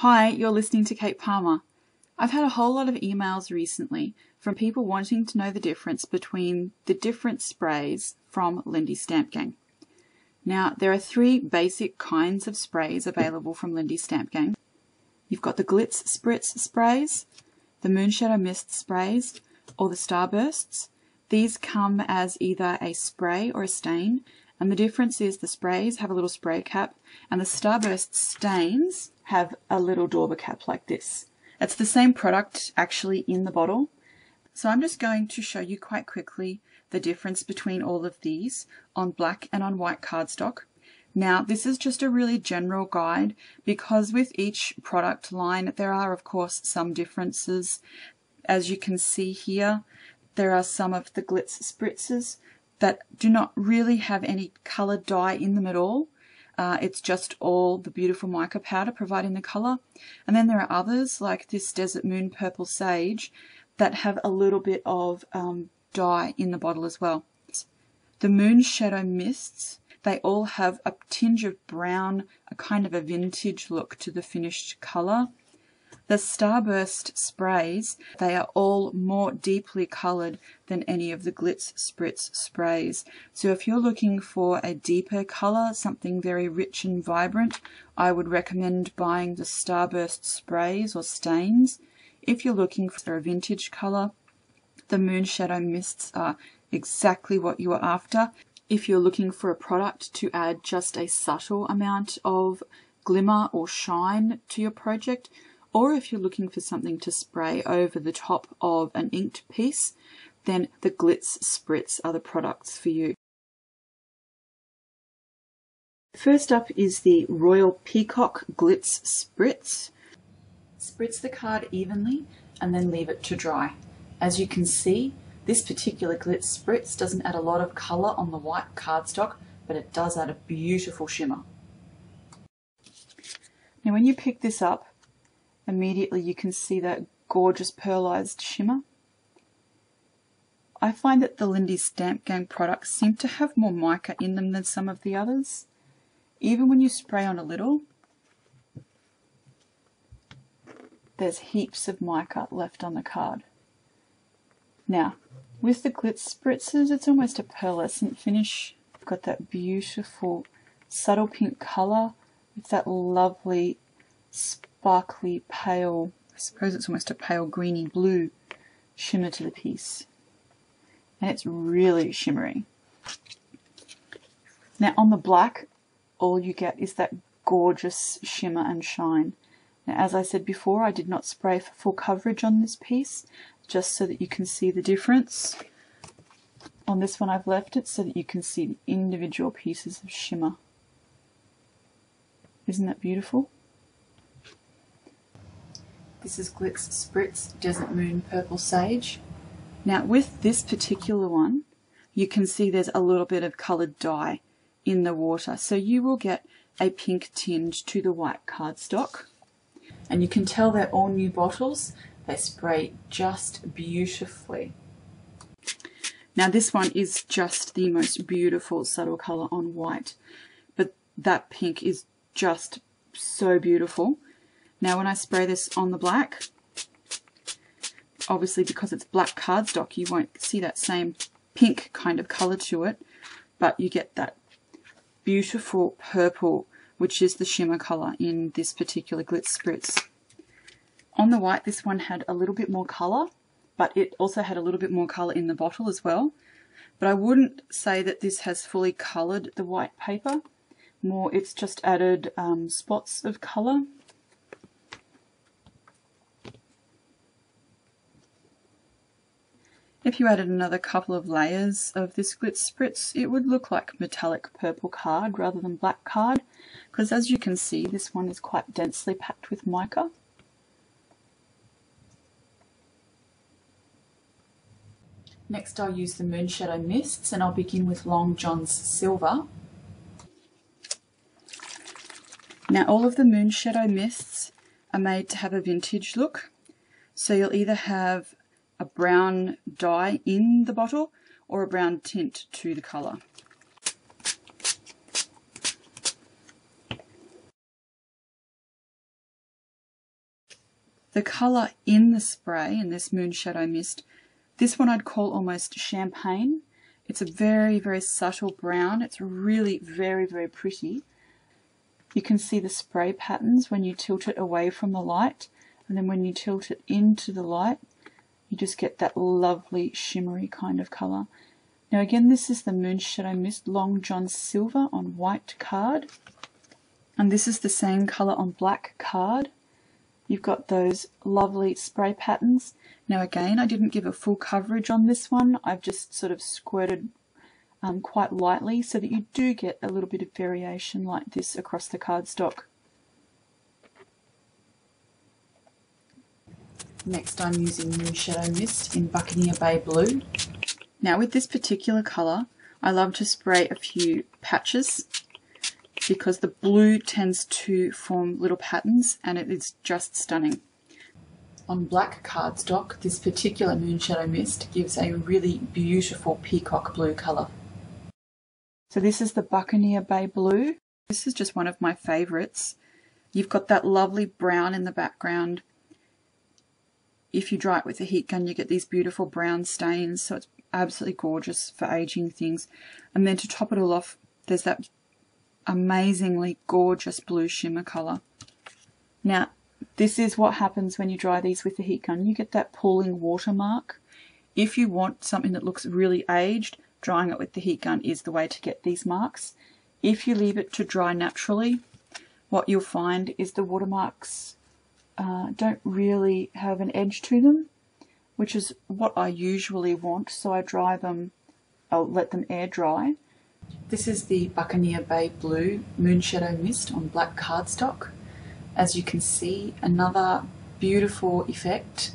Hi, you're listening to Kate Palmer. I've had a whole lot of emails recently from people wanting to know the difference between the different sprays from Lindy Stamp Gang. Now, there are three basic kinds of sprays available from Lindy Stamp Gang. You've got the Glitz Spritz sprays, the Moonshadow Mist sprays, or the Starbursts. These come as either a spray or a stain, and the difference is the sprays have a little spray cap, and the Starburst stains have a little dauber cap like this. It's the same product actually in the bottle. So I'm just going to show you quite quickly the difference between all of these on black and on white cardstock. Now, this is just a really general guide because with each product line there are of course some differences. As you can see here, there are some of the Glitz Spritzes that do not really have any coloured dye in them at all. It's just all the beautiful mica powder providing the colour. And then there are others like this Desert Moon Purple Sage that have a little bit of dye in the bottle as well. The Moonshadow Mists, they all have a tinge of brown, a kind of a vintage look to the finished colour. The Starburst Sprays, they are all more deeply coloured than any of the Glitz Spritz sprays. So if you're looking for a deeper colour, something very rich and vibrant, I would recommend buying the Starburst Sprays or stains. If you're looking for a vintage colour, the Moonshadow Mists are exactly what you are after. If you're looking for a product to add just a subtle amount of glimmer or shine to your project, or if you're looking for something to spray over the top of an inked piece, then the Glitz Spritz are the products for you. First up is the Royal Peacock Glitz Spritz. Spritz the card evenly and then leave it to dry. As you can see, this particular Glitz Spritz doesn't add a lot of colour on the white cardstock, but it does add a beautiful shimmer. Now when you pick this up, immediately you can see that gorgeous pearlized shimmer. I find that the Lindy Stamp Gang products seem to have more mica in them than some of the others. Even when you spray on a little, there's heaps of mica left on the card. Now, with the Glitz Spritzes, it's almost a pearlescent finish. You've got that beautiful subtle pink colour with that lovely sparkly pale, I suppose it's almost a pale greeny blue shimmer to the piece. And it's really shimmery. Now on the black, all you get is that gorgeous shimmer and shine. Now as I said before, I did not spray for full coverage on this piece, just so that you can see the difference. On this one I've left it so that you can see the individual pieces of shimmer. Isn't that beautiful? This is Glitz Spritz Desert Moon Purple Sage. Now with this particular one, you can see there's a little bit of coloured dye in the water. So you will get a pink tinge to the white cardstock. And you can tell they're all new bottles. They spray just beautifully. Now this one is just the most beautiful subtle colour on white. But that pink is just so beautiful. Now when I spray this on the black, obviously because it's black cardstock you won't see that same pink kind of colour to it, but you get that beautiful purple, which is the shimmer colour in this particular Glitz Spritz. On the white, this one had a little bit more colour, but it also had a little bit more colour in the bottle as well. But I wouldn't say that this has fully coloured the white paper. More, it's just added spots of colour. If you added another couple of layers of this Glitz Spritz, it would look like metallic purple card rather than black card, because as you can see, this one is quite densely packed with mica. Next I'll use the Moonshadow Mists, and I'll begin with Long John's Silver. Now all of the Moonshadow Mists are made to have a vintage look, so you'll either have a brown dye in the bottle or a brown tint to the colour. The colour in the spray, in this Moonshadow Mist, this one I'd call almost champagne. It's a very, very subtle brown. It's really very, very pretty. You can see the spray patterns when you tilt it away from the light, and then when you tilt it into the light, you just get that lovely shimmery kind of colour. Now again, this is the Moonshadow Mist Long John Silver on white card, and this is the same colour on black card. You've got those lovely spray patterns. Now again, I didn't give a full coverage on this one. I've just sort of squirted quite lightly so that you do get a little bit of variation like this across the cardstock. Next I'm using Moonshadow Mist in Bucaneer Bay Blue. Now with this particular colour, I love to spray a few patches because the blue tends to form little patterns and it is just stunning. On black cardstock, this particular Moonshadow Mist gives a really beautiful peacock blue colour. So this is the Bucaneer Bay Blue. This is just one of my favourites. You've got that lovely brown in the background. If you dry it with a heat gun, you get these beautiful brown stains, so it's absolutely gorgeous for aging things. And then to top it all off, there's that amazingly gorgeous blue shimmer colour. Now, this is what happens when you dry these with the heat gun. You get that pooling watermark. If you want something that looks really aged, drying it with the heat gun is the way to get these marks. If you leave it to dry naturally, what you'll find is the watermarks don't really have an edge to them, which is what I usually want, so I dry them, I'll let them air dry. This is the Bucaneer Bay Blue Moonshadow Mist on black cardstock. As you can see, another beautiful effect,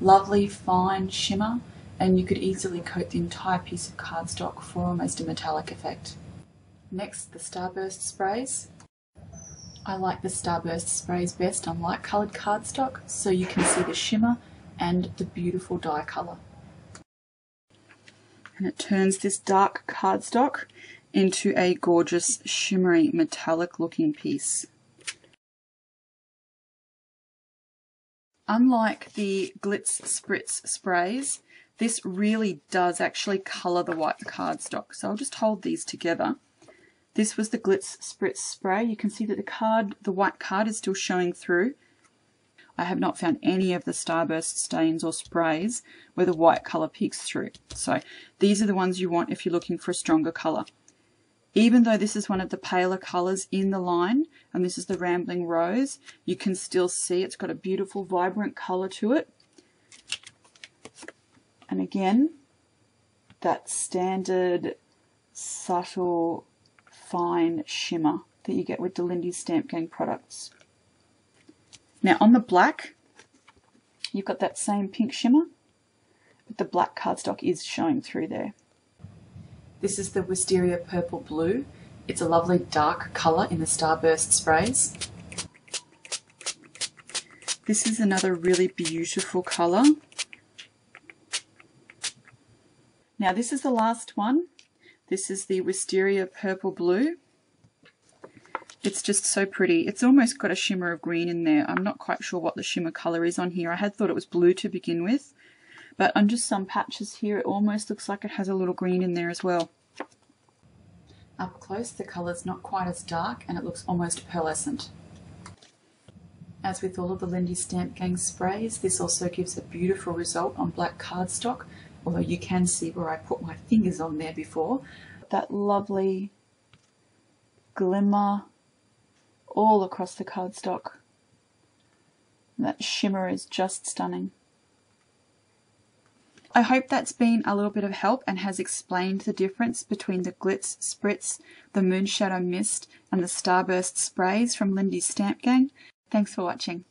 lovely fine shimmer, and you could easily coat the entire piece of cardstock for almost a metallic effect. Next, the Starburst Sprays. I like the Starburst Sprays best on light coloured cardstock, so you can see the shimmer and the beautiful dye colour. And it turns this dark cardstock into a gorgeous shimmery metallic looking piece. Unlike the Glitz Spritz sprays, this really does actually colour the white cardstock. So I'll just hold these together. This was the Glitz Spritz spray. You can see that the white card is still showing through. I have not found any of the Starburst stains or sprays where the white colour peeks through. So these are the ones you want if you're looking for a stronger colour. Even though this is one of the paler colours in the line, and this is the Ramblin Rose, you can still see it's got a beautiful vibrant colour to it. And again, that standard subtle fine shimmer that you get with the Lindy Stamp Gang products. Now on the black, you've got that same pink shimmer, but the black cardstock is showing through there. This is the Wisteria Purple Blue. It's a lovely dark colour in the Starburst Sprays. This is another really beautiful colour. Now this is the last one. This is the Wisteria Purple Blue. It's just so pretty. It's almost got a shimmer of green in there. I'm not quite sure what the shimmer colour is on here. I had thought it was blue to begin with, but on just some patches here it almost looks like it has a little green in there as well. Up close the colour's not quite as dark and it looks almost pearlescent. As with all of the Lindy Stamp Gang sprays, this also gives a beautiful result on black cardstock, although you can see where I put my fingers on there before. That lovely glimmer all across the cardstock. That shimmer is just stunning. I hope that's been a little bit of help and has explained the difference between the Glitz Spritz, the Moonshadow Mist and the Starburst Sprays from Lindy's Stamp Gang. Thanks for watching.